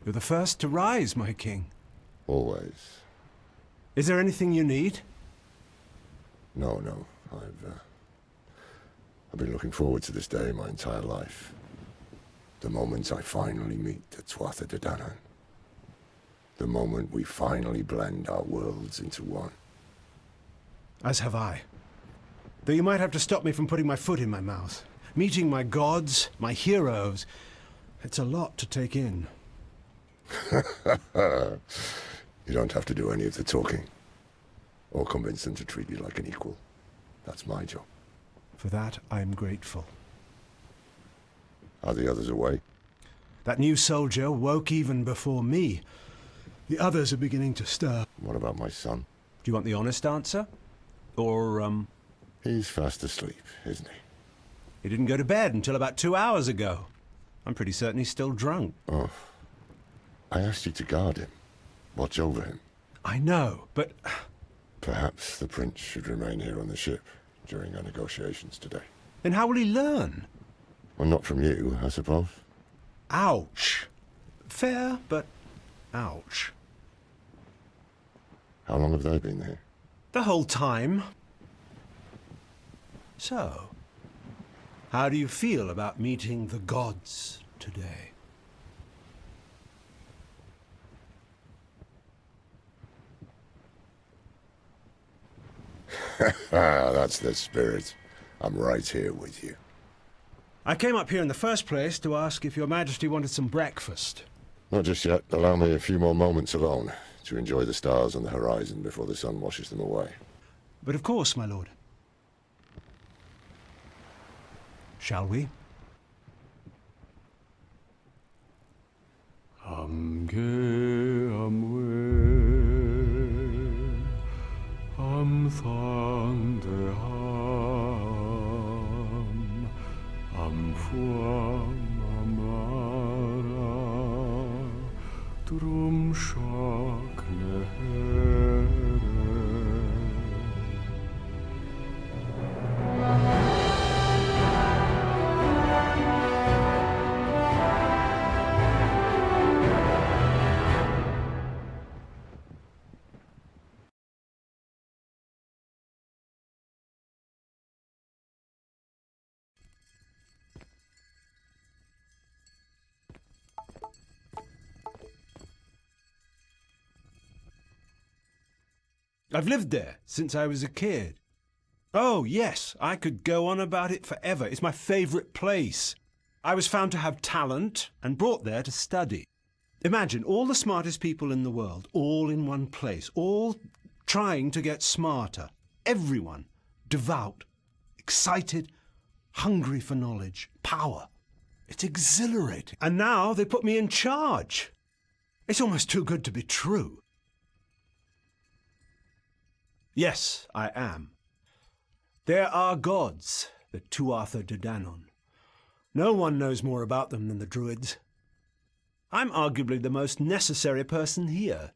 You're the first to rise, my king. Always. Is there anything you need? No. I've been looking forward to this day my entire life. The moment I finally meet the Tuatha De Danann. The moment we finally blend our worlds into one. As have I. Though you might have to stop me from putting my foot in my mouth. Meeting my gods, my heroes. It's a lot to take in. You don't have to do any of the talking. Or convince them to treat you like an equal. That's my job. For that, I am grateful. Are the others awake? That new soldier woke even before me. The others are beginning to stir. What about my son? Do you want the honest answer? Or, He's fast asleep, isn't he? He didn't go to bed until about 2 hours ago. I'm pretty certain he's still drunk. Oh. I asked you to guard him. Watch over him. I know, but... Perhaps the prince should remain here on the ship during our negotiations today. Then how will he learn? Well, not from you, I suppose. Ouch. Fair, but ouch. How long have they been here? The whole time. So, how do you feel about meeting the gods today? That's the spirit. I'm right here with you. I came up here in the first place to ask if your majesty wanted some breakfast. Not just yet. Allow me a few more moments alone to enjoy the stars on the horizon before the sun washes them away. But of course, my lord. Shall we? Amge amwe am thande am fuam amara drum shakne here. I've lived there since I was a kid. Oh, yes, I could go on about it forever. It's my favourite place. I was found to have talent and brought there to study. Imagine all the smartest people in the world, all in one place, all trying to get smarter. Everyone devout, excited, hungry for knowledge, power. It's exhilarating. And now they put me in charge. It's almost too good to be true. Yes, I am. There are gods, the Tuatha De Danann. No one knows more about them than the Druids. I'm arguably the most necessary person here.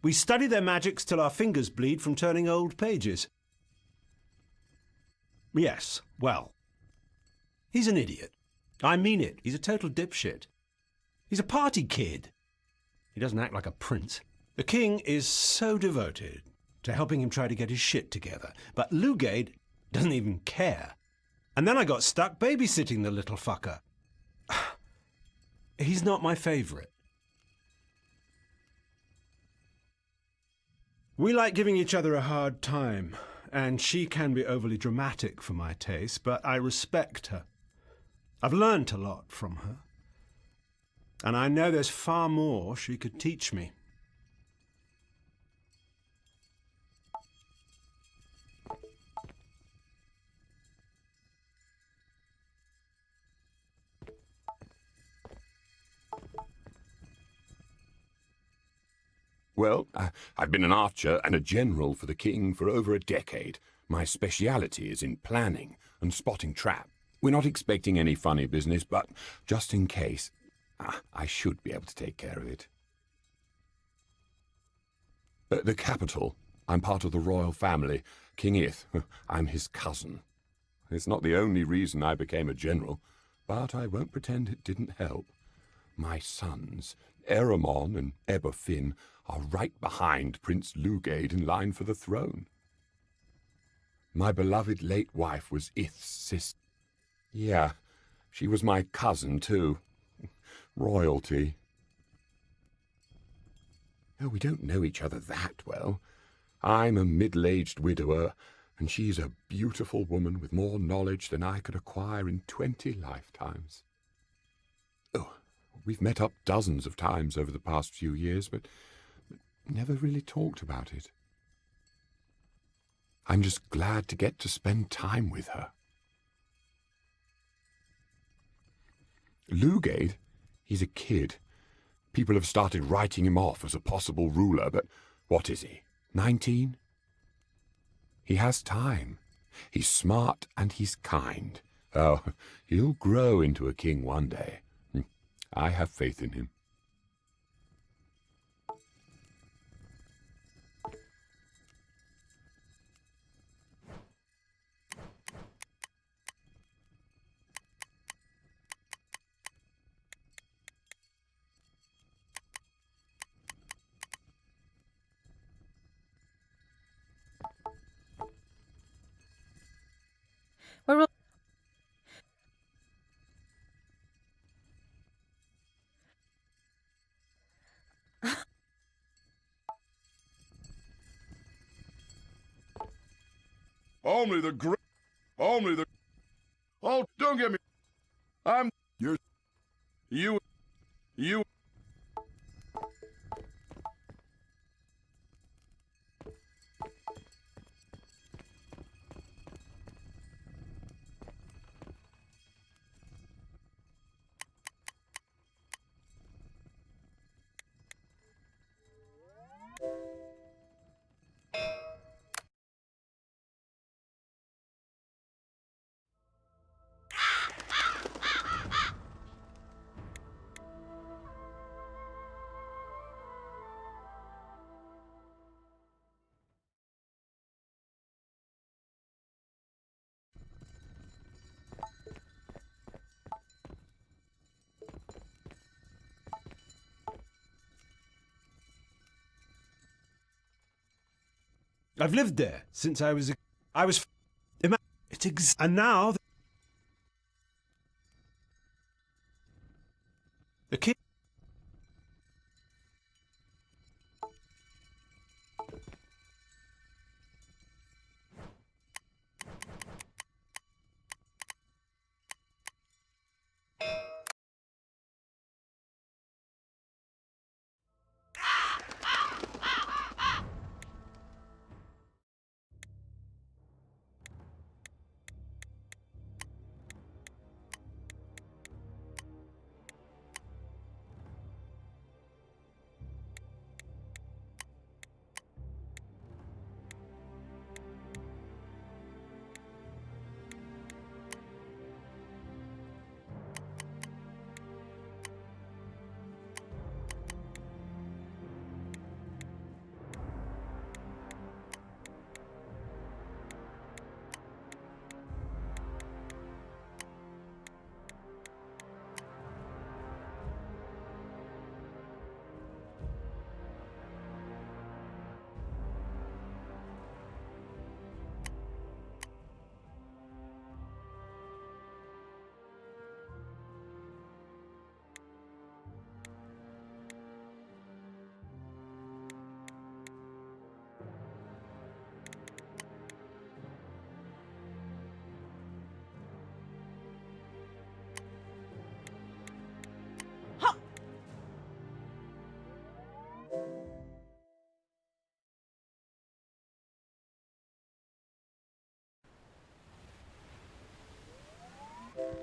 We study their magics till our fingers bleed from turning old pages. Yes, well, he's an idiot. I mean it. He's a total dipshit. He's a party kid. He doesn't act like a prince. The king is so devoted to helping him try to get his shit together. But Lugade doesn't even care. And then I got stuck babysitting the little fucker. He's not my favourite. We like giving each other a hard time, and she can be overly dramatic for my taste, but I respect her. I've learnt a lot from her. And I know there's far more she could teach me. Well, I've been an archer and a general for the king for over a decade. My speciality is in planning and spotting traps. We're not expecting any funny business, but just in case, I should be able to take care of it. The capital. I'm part of the royal family. King Ith. I'm his cousin. It's not the only reason I became a general, but I won't pretend it didn't help. My sons, Eramon and Eberfin, are right behind Prince Lugade in line for the throne. My beloved late wife was Ith's sister. Yeah, she was my cousin too. Royalty. Oh, we don't know each other that well. I'm a middle-aged widower, and she's a beautiful woman with more knowledge than I could acquire in 20 lifetimes. Oh, we've met up dozens of times over the past few years, but never really talked about it. I'm just glad to get to spend time with her. Lugade, he's a kid. People have started writing him off as a possible ruler, but what is he, 19? He has time. He's smart and he's kind. Oh, he'll grow into a king one day. I have faith in him. We're all... Only the great. Only the. Oh, don't get me. I'm. You're. You. You. I've lived there since I was and now the king.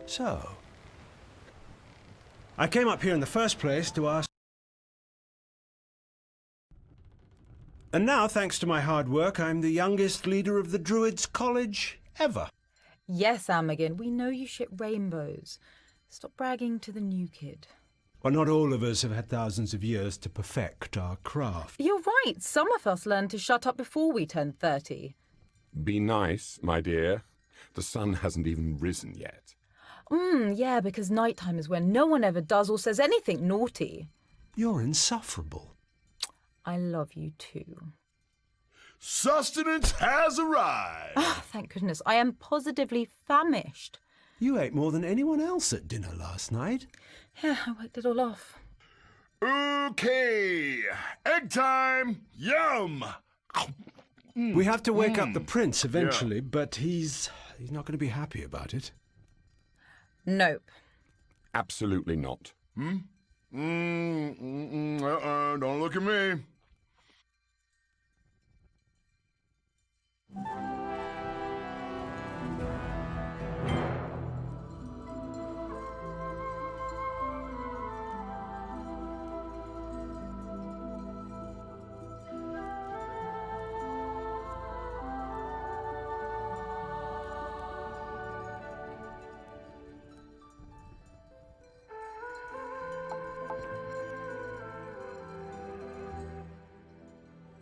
So, I came up here in the first place to ask... And now, thanks to my hard work, I'm the youngest leader of the Druids' College ever. Yes, Amagin, we know you ship rainbows. Stop bragging to the new kid. Well, not all of us have had thousands of years to perfect our craft. You're right. Some of us learned to shut up before we turned 30. Be nice, my dear. The sun hasn't even risen yet. Yeah, because nighttime is when no one ever does or says anything naughty. You're insufferable. I love you too. Sustenance has arrived. Thank goodness, I am positively famished. You ate more than anyone else at dinner last night. Yeah, I worked it all off. Okay, egg time. Yum. We have to wake up the prince eventually, but he's not going to be happy about it. Nope. Absolutely not. Don't look at me.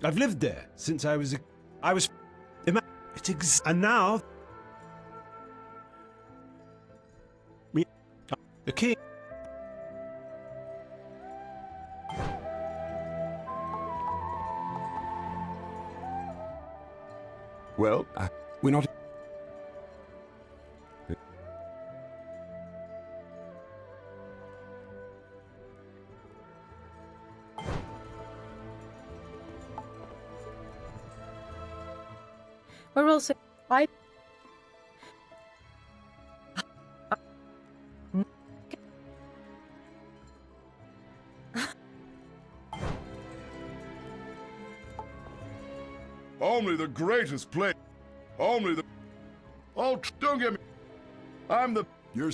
I've lived there since I was and now the king. Well, we're not... We're also... Only the greatest place. Only the... Oh, don't get me... I'm the... You're...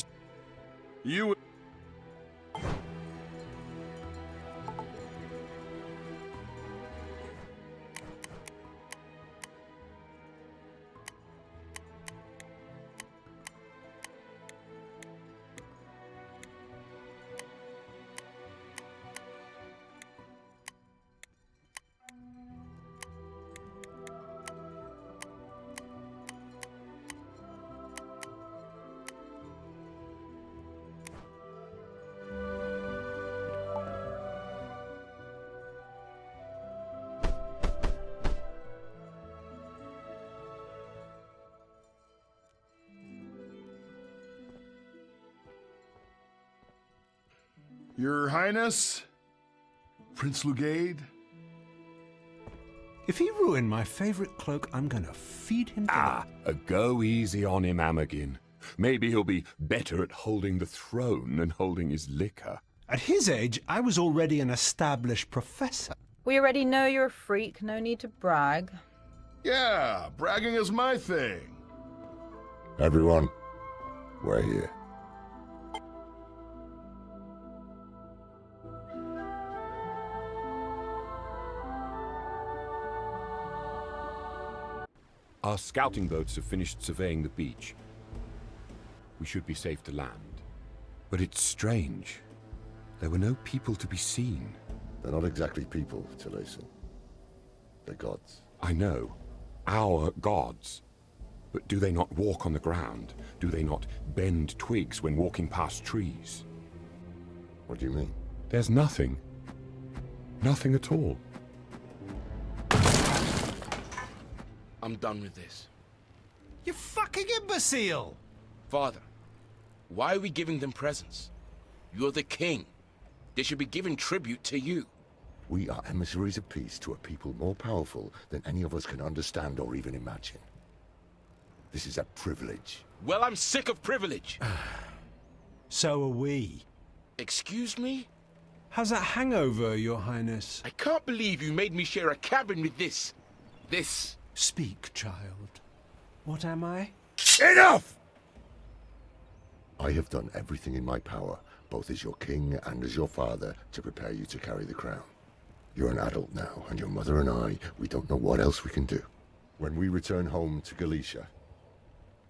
You... Your Highness? Prince Lugade? If he ruined my favorite cloak, I'm going to feed him to Go easy on him, Amagin. Maybe he'll be better at holding the throne than holding his liquor. At his age, I was already an established professor. We already know you're a freak, no need to brag. Yeah, bragging is my thing. Everyone, we're here. Our scouting boats have finished surveying the beach. We should be safe to land. But it's strange. There were no people to be seen. They're not exactly people, Teleso. They're gods. I know. Our gods. But do they not walk on the ground? Do they not bend twigs when walking past trees? What do you mean? There's nothing. Nothing at all. I'm done with this. You fucking imbecile! Father, why are we giving them presents? You're the king. They should be giving tribute to you. We are emissaries of peace to a people more powerful than any of us can understand or even imagine. This is a privilege. Well, I'm sick of privilege. So are we. Excuse me? How's that hangover, Your Highness? I can't believe you made me share a cabin with this. Speak, child. What am I? Enough! I have done everything in my power, both as your king and as your father, to prepare you to carry the crown. You're an adult now, and your mother and I, we don't know what else we can do. When we return home to Galicia,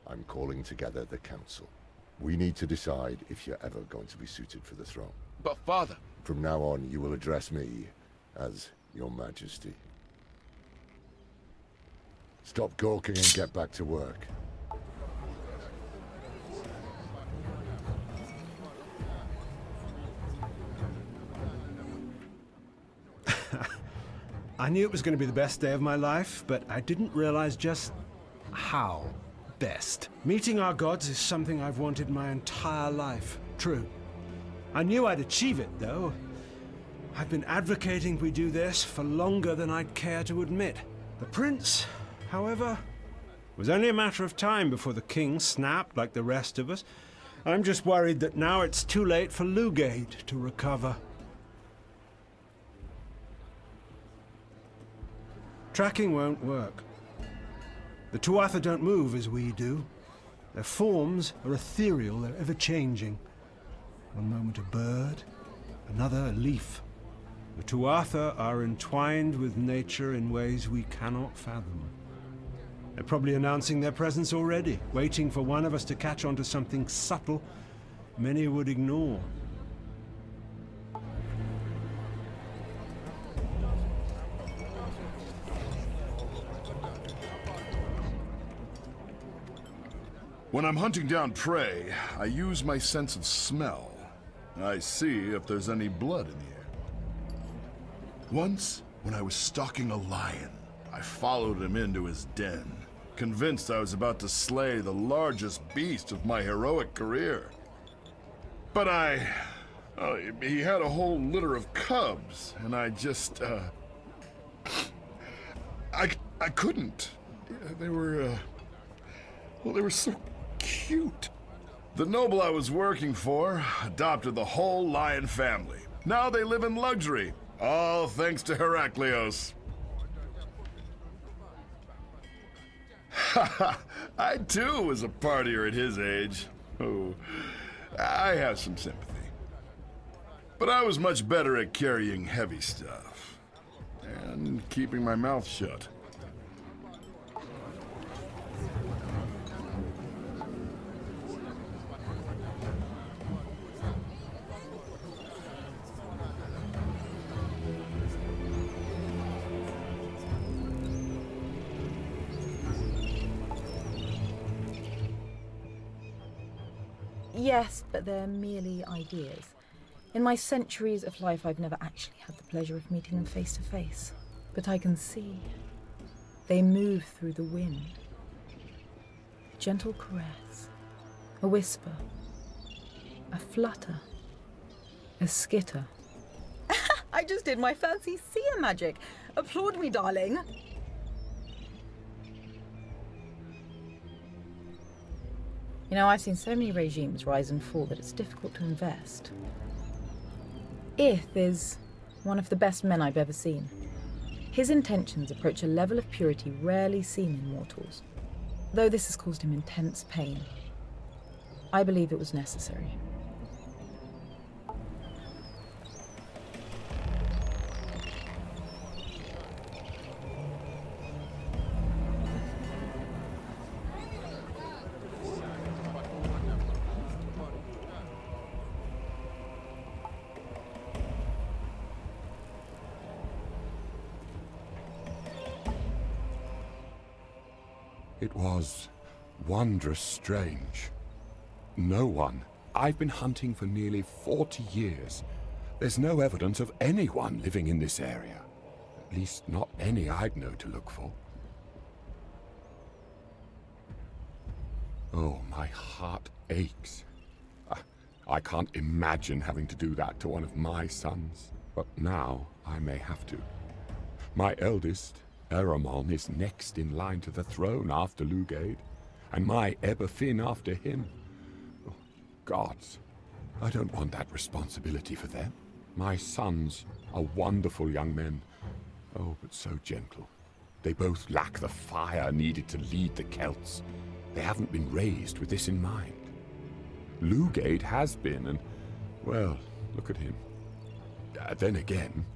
I'm calling together the council. We need to decide if you're ever going to be suited for the throne. But father... From now on, you will address me as Your Majesty. Stop gawking and get back to work. I knew it was going to be the best day of my life, but I didn't realize just how best. Meeting our gods is something I've wanted my entire life. True. I knew I'd achieve it, though. I've been advocating we do this for longer than I'd care to admit. The prince, however, was only a matter of time before the king snapped like the rest of us. I'm just worried that now it's too late for Lugade to recover. Tracking won't work. The Tuatha don't move as we do. Their forms are ethereal, they're ever-changing. One moment a bird, another a leaf. The Tuatha are entwined with nature in ways we cannot fathom. They're probably announcing their presence already, waiting for one of us to catch on to something subtle many would ignore. When I'm hunting down prey, I use my sense of smell. I see if there's any blood in the air. Once, when I was stalking a lion, I followed him into his den, convinced I was about to slay the largest beast of my heroic career. But he had a whole litter of cubs, and I just, I couldn't. They were so cute. The noble I was working for adopted the whole lion family. Now they live in luxury, all thanks to Heraklios. I too was a partier at his age. Oh, I have some sympathy. But I was much better at carrying heavy stuff and keeping my mouth shut. Yes, but they're merely ideas. In my centuries of life, I've never actually had the pleasure of meeting them face to face. But I can see. They move through the wind. A gentle caress, a whisper, a flutter, a skitter. I just did my fancy seer magic. Applaud me, darling. You know, I've seen so many regimes rise and fall that it's difficult to invest. Ith is one of the best men I've ever seen. His intentions approach a level of purity rarely seen in mortals. Though this has caused him intense pain, I believe it was necessary. It was wondrous strange. No one. I've been hunting for nearly 40 years. There's no evidence of anyone living in this area. At least not any I'd know to look for. Oh, my heart aches. I can't imagine having to do that to one of my sons. But now I may have to. My eldest, Eramon, is next in line to the throne after Lugade, and my Eberfin after him. Oh, gods, I don't want that responsibility for them. My sons are wonderful young men. Oh, but so gentle. They both lack the fire needed to lead the Celts. They haven't been raised with this in mind. Lugade has been, and, well, look at him. Then again...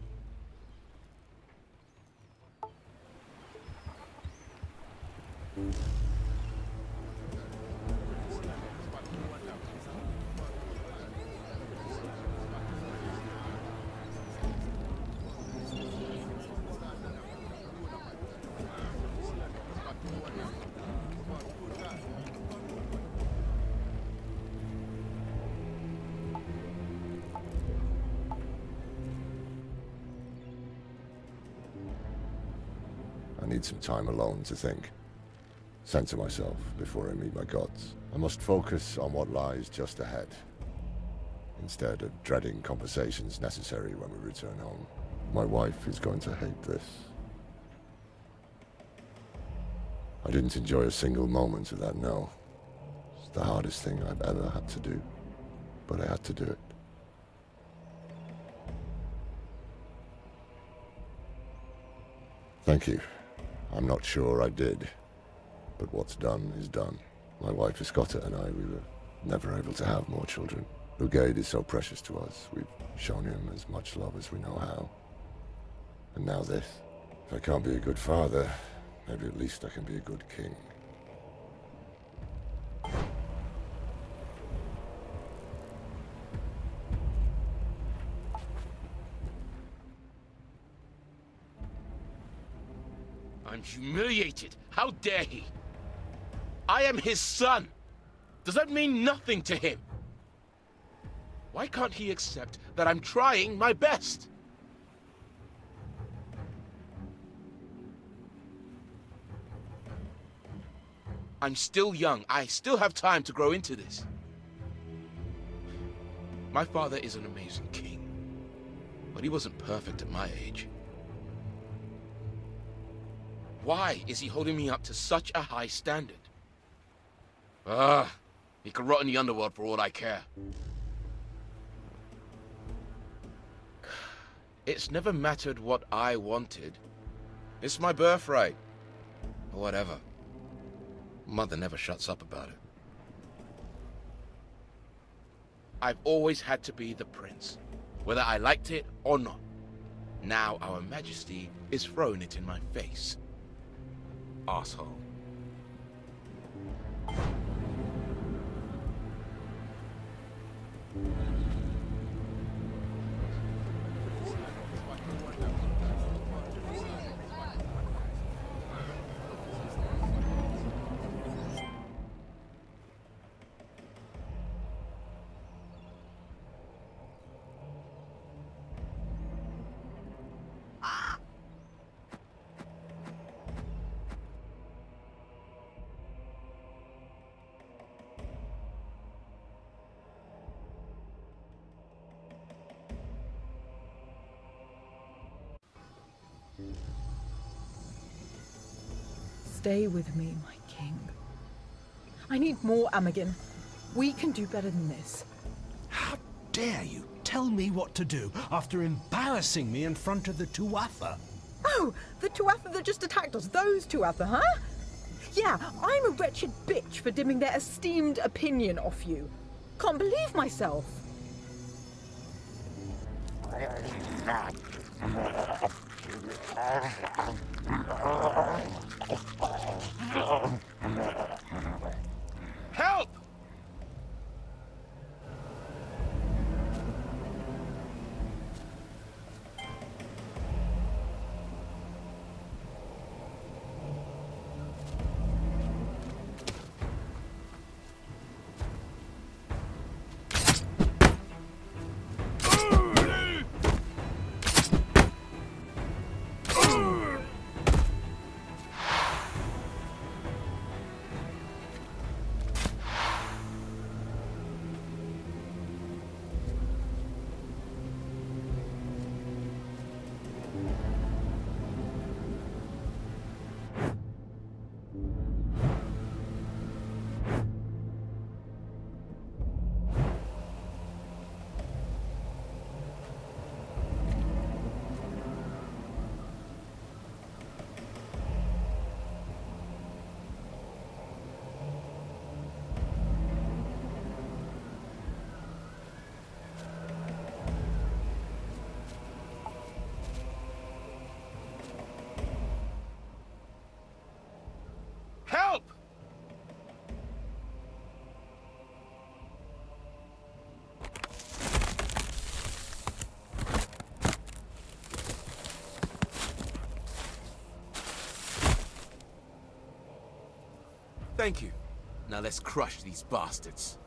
need some time alone to think. Center myself before I meet my gods. I must focus on what lies just ahead, instead of dreading conversations necessary when we return home. My wife is going to hate this. I didn't enjoy a single moment of that no. It's the hardest thing I've ever had to do, but I had to do it. Thank you. I'm not sure I did, but what's done is done. My wife Escotta and I, we were never able to have more children. Lugade is so precious to us. We've shown him as much love as we know how. And now this. If I can't be a good father, maybe at least I can be a good king. I'm humiliated. How dare he? I am his son. Does that mean nothing to him? Why can't he accept that I'm trying my best? I'm still young. I still have time to grow into this. My father is an amazing king, but he wasn't perfect at my age. Why is he holding me up to such a high standard? He could rot in the underworld for all I care. It's never mattered what I wanted. It's my birthright. Or whatever. Mother never shuts up about it. I've always had to be the prince, whether I liked it or not. Now our majesty is throwing it in my face. Asshole. Stay with me, my king. I need more Amagin. We can do better than this. How dare you tell me what to do after embarrassing me in front of the Tuatha? Oh, the Tuatha that just attacked us. Those Tuatha, huh? Yeah, I'm a wretched bitch for dimming their esteemed opinion off you. Can't believe myself. Help! Help! Thank you. Now let's crush these bastards.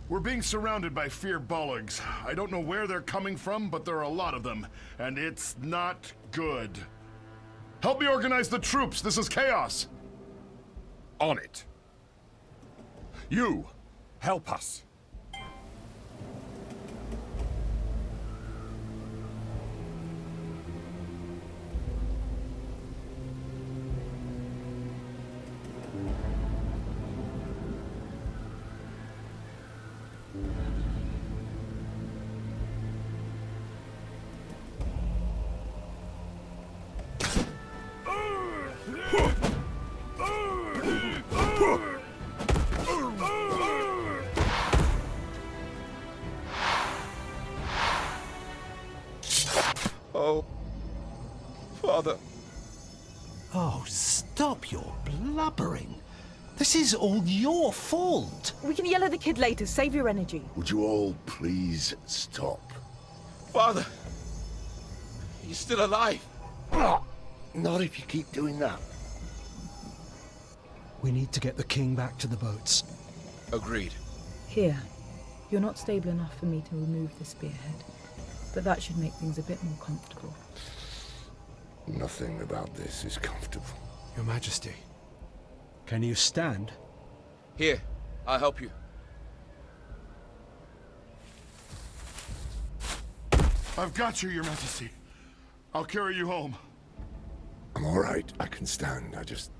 We're being surrounded by fear bollards. I don't know where they're coming from, but there are a lot of them, and it's not good. Help me organize the troops. This is chaos. On it. You, help us. Oh, Father. Oh, stop your blubbering. This is all your fault. We can yell at the kid later. Save your energy. Would you all please stop? Father, he's still alive. Not if you keep doing that. We need to get the king back to the boats. Agreed. Here. You're not stable enough for me to remove the spearhead, but that should make things a bit more comfortable. Nothing about this is comfortable. Your Majesty, can you stand? Here, I'll help you. I've got you, Your Majesty. I'll carry you home. I'm all right. I can stand. I just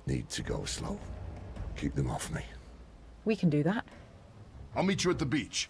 need to go slow. Keep them off me. We can do that. I'll meet you at the beach.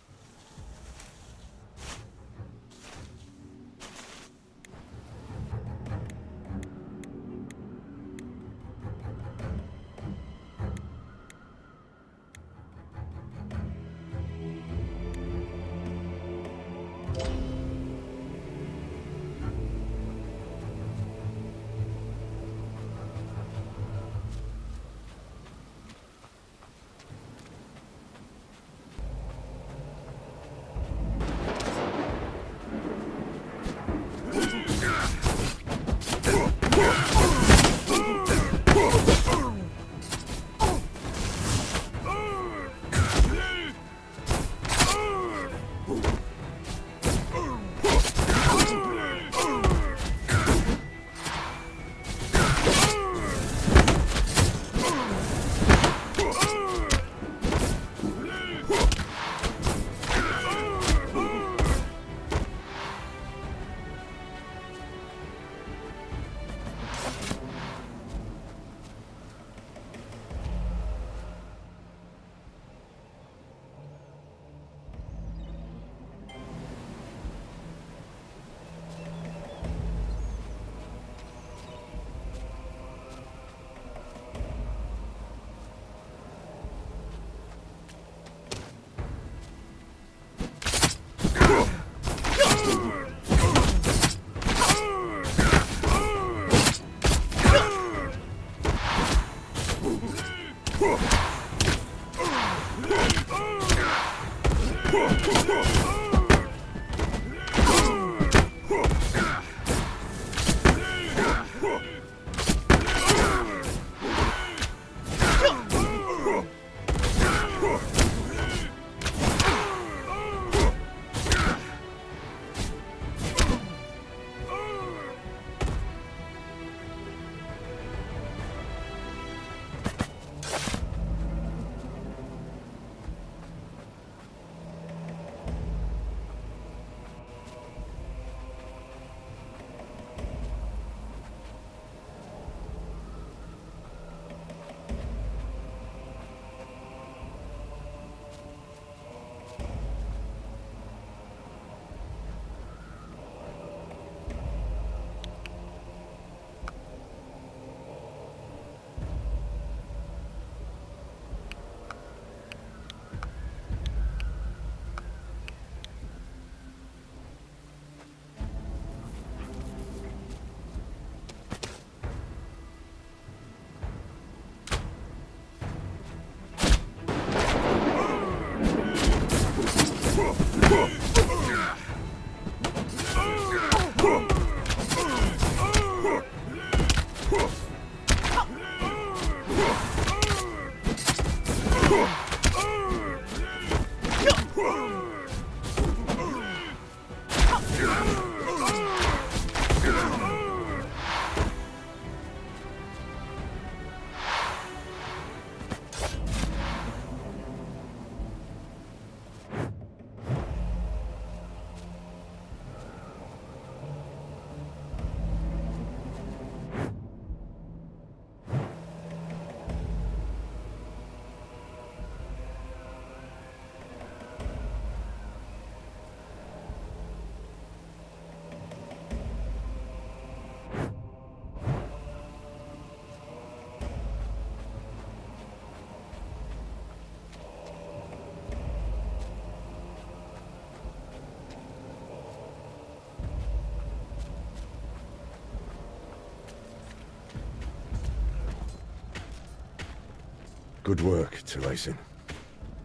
Good work, Teresa.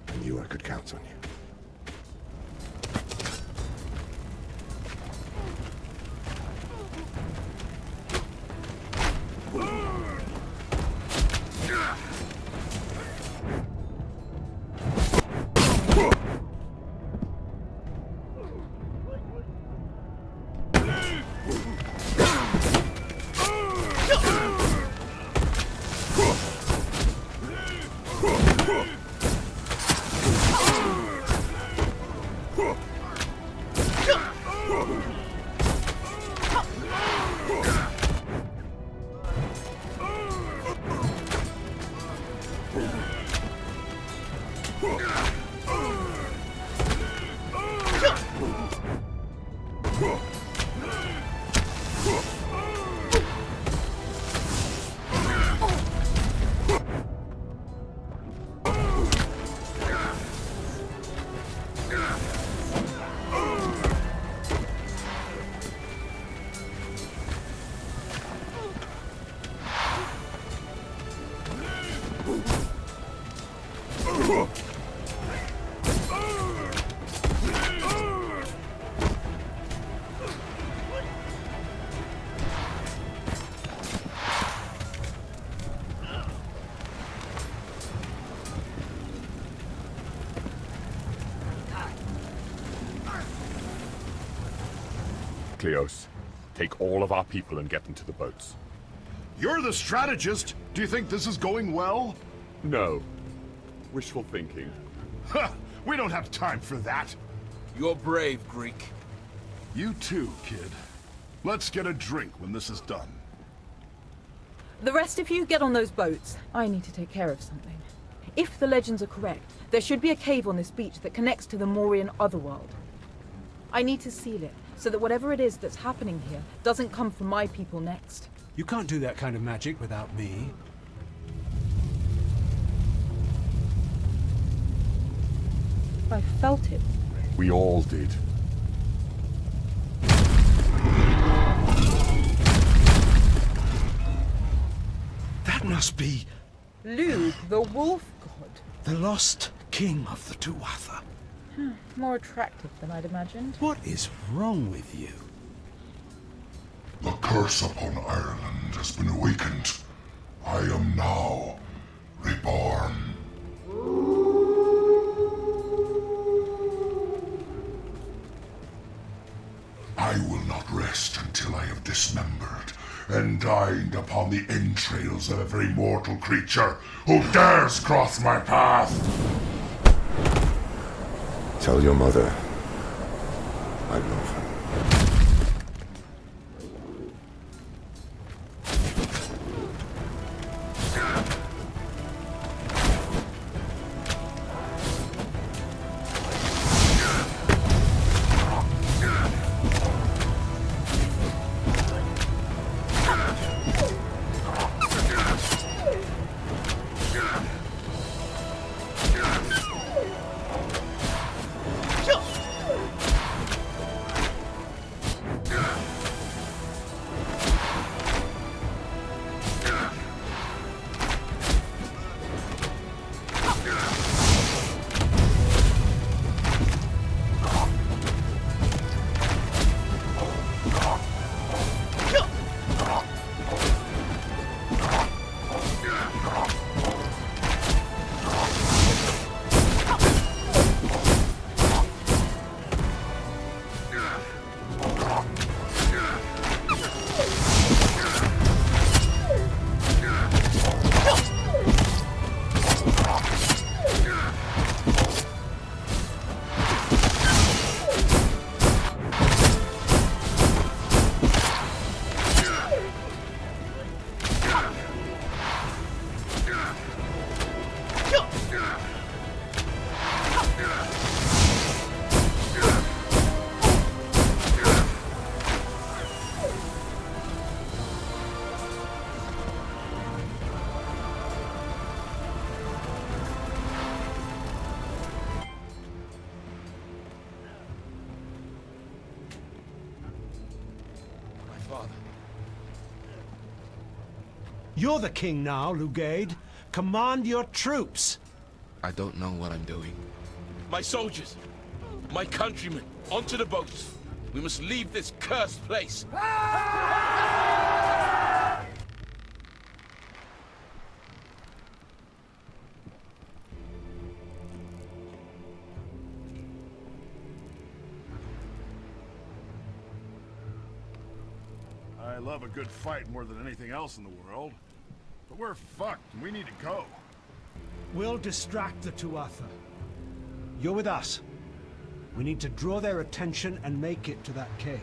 I knew I could count on you. Cleos, take all of our people and get them to the boats. You're the strategist. Do you think this is going well? No. Wishful thinking. Ha! We don't have time for that. You're brave, Greek. You too, kid. Let's get a drink when this is done. The rest of you get on those boats. I need to take care of something. If the legends are correct, there should be a cave on this beach that connects to the Mauryan otherworld. I need to seal it, so that whatever it is that's happening here doesn't come for my people next. You can't do that kind of magic without me. I felt it. We all did. That must be Luke, the wolf god. the lost king of the Tuatha. More attractive than I'd imagined. What is wrong with you? The curse upon Ireland has been awakened. I am now reborn. I will not rest until I have dismembered and dined upon the entrails of every mortal creature who dares cross my path. Tell your mother I love her. You're the king now, Lugade. Command your troops. I don't know what I'm doing. My soldiers! My countrymen! Onto the boats! We must leave this cursed place! I love a good fight more than anything else in the world. But we're fucked and we need to go. We'll distract the Tuatha. You're with us. We need to draw their attention and make it to that cave.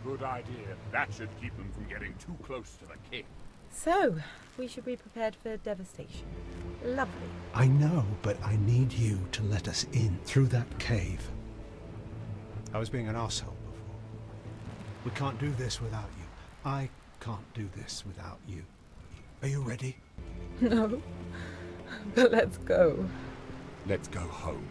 Good idea. That should keep them from getting too close to the king. So, we should be prepared for devastation. Lovely. I know, but I need you to let us in through that cave. I was being an arsehole before. We can't do this without you. I can't do this without you. Are you ready? No. But let's go. Let's go home.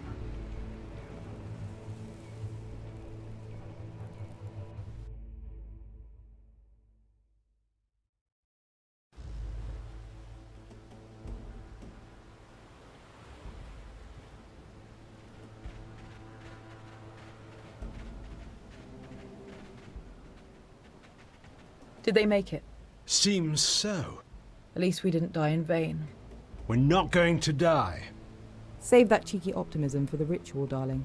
Did they make it? Seems so. At least we didn't die in vain. We're not going to die. Save that cheeky optimism for the ritual, darling.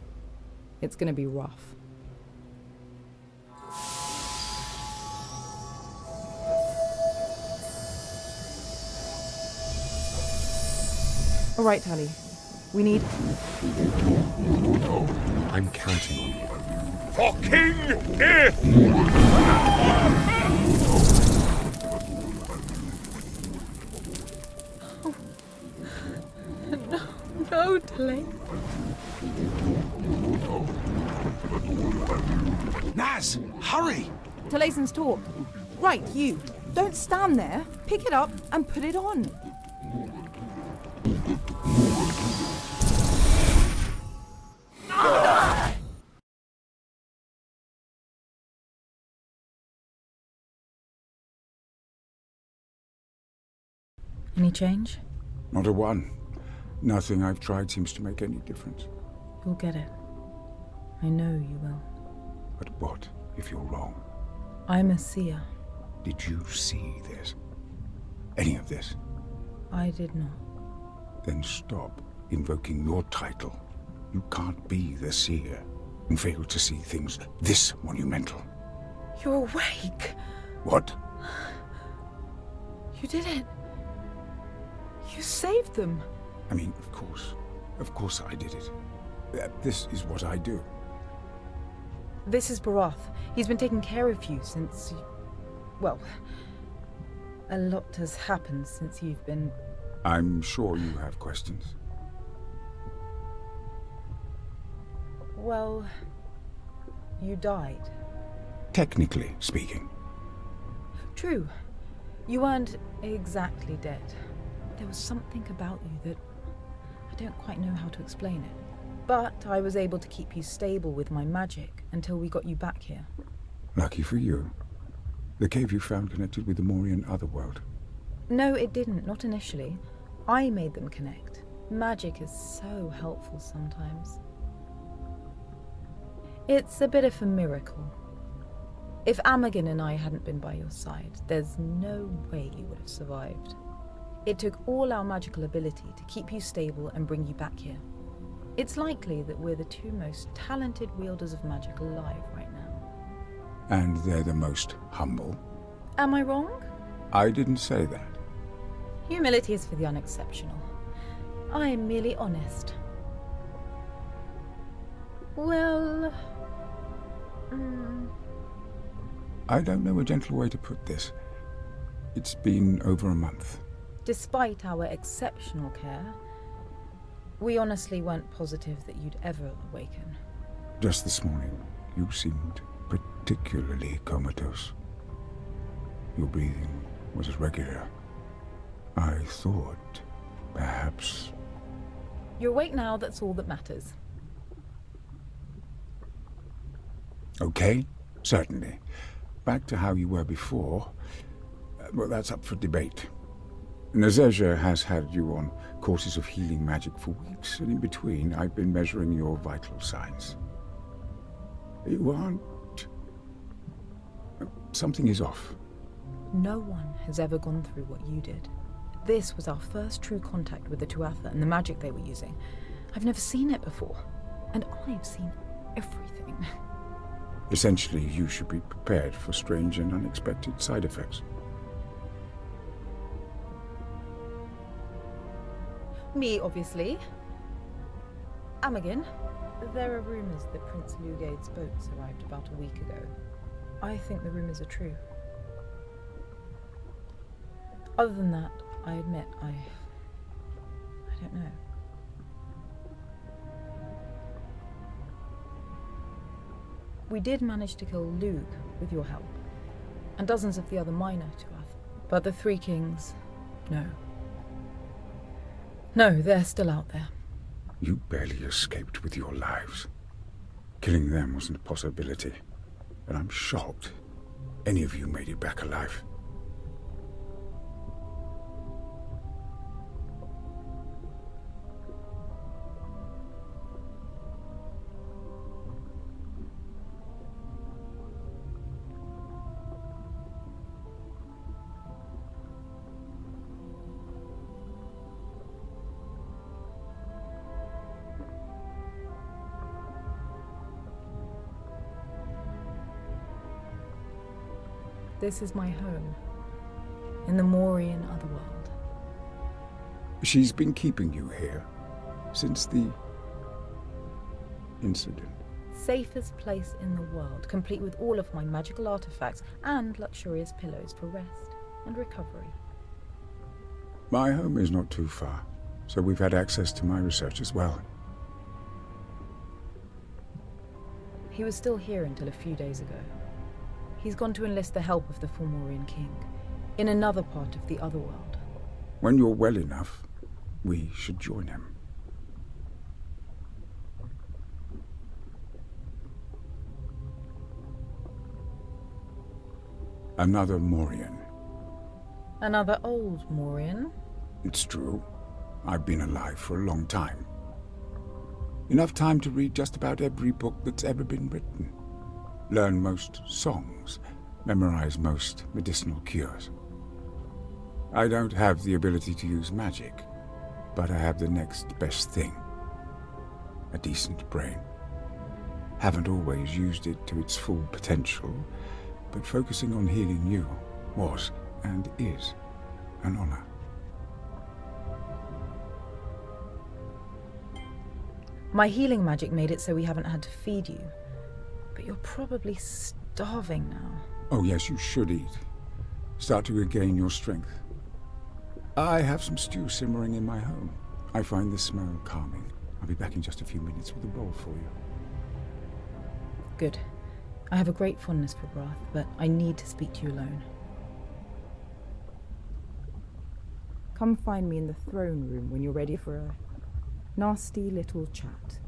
It's gonna be rough. All right, Tally. We need... I'm counting on you. For King Ith! No, Tally. Naz, hurry! Talayson's talk. Right, you. Don't stand there. Pick it up and put it on. Any change? Not a one. Nothing I've tried seems to make any difference. You'll get it. I know you will. But what if you're wrong? I'm a seer. Did you see this? Any of this? I did not. Then stop invoking your title. You can't be the seer and fail to see things this monumental. You're awake. What? You did it. You saved them. I mean, of course I did it. This is what I do. This is Barath. He's been taking care of you since... Well, a lot has happened since you've been... I'm sure you have questions. Well, you died. Technically speaking. True. You weren't exactly dead. There was something about you that... I don't quite know how to explain it. But I was able to keep you stable with my magic until we got you back here. Lucky for you. The cave you found connected with the Morian otherworld. No, it didn't. Not initially. I made them connect. Magic is so helpful sometimes. It's a bit of a miracle. If Amagan and I hadn't been by your side, there's no way you would have survived. It took all our magical ability to keep you stable and bring you back here. It's likely that we're the two most talented wielders of magic alive right now. And they're the most humble. Am I wrong? I didn't say that. Humility is for the unexceptional. I am merely honest. Well... I don't know a gentle way to put this. It's been over a month. Despite our exceptional care, we honestly weren't positive that you'd ever awaken. Just this morning, you seemed particularly comatose. Your breathing was irregular. I thought, perhaps... You're awake now, that's all that matters. Okay, certainly. Back to how you were before. Well, that's up for debate. Nazeja has had you on courses of healing magic for weeks, and in between I've been measuring your vital signs. You aren't... Something is off. No one has ever gone through what you did. This was our first true contact with the Tuatha and the magic they were using. I've never seen it before, and I've seen everything. Essentially, you should be prepared for strange and unexpected side effects. Me, obviously. Amagin, there are rumors that Prince Lugaid's boats arrived about a week ago. I think the rumors are true. Other than that, I admit, I don't know. We did manage to kill Lug with your help, and dozens of the other minor Tuatha. But the Three Kings, no. No, they're still out there. You barely escaped with your lives. Killing them wasn't a possibility, and I'm shocked any of you made it back alive. This is my home, in the Morian Otherworld. She's been keeping you here since the incident. Safest place in the world, complete with all of my magical artifacts and luxurious pillows for rest and recovery. My home is not too far, so we've had access to my research as well. He was still here until a few days ago. He's gone to enlist the help of the Fomorian king, in another part of the Otherworld. When you're well enough, we should join him. Another Morian. Another old Morian? It's true. I've been alive for a long time. Enough time to read just about every book that's ever been written. Learn most songs, memorize most medicinal cures. I don't have the ability to use magic, but I have the next best thing. A decent brain. Haven't always used it to its full potential, but focusing on healing you was, and is, an honor. My healing magic made it so we haven't had to feed you. But you're probably starving now. Oh yes, you should eat. Start to regain your strength. I have some stew simmering in my home. I find the smell calming. I'll be back in just a few minutes with a bowl for you. Good. I have a great fondness for broth, but I need to speak to you alone. Come find me in the throne room when you're ready for a nasty little chat.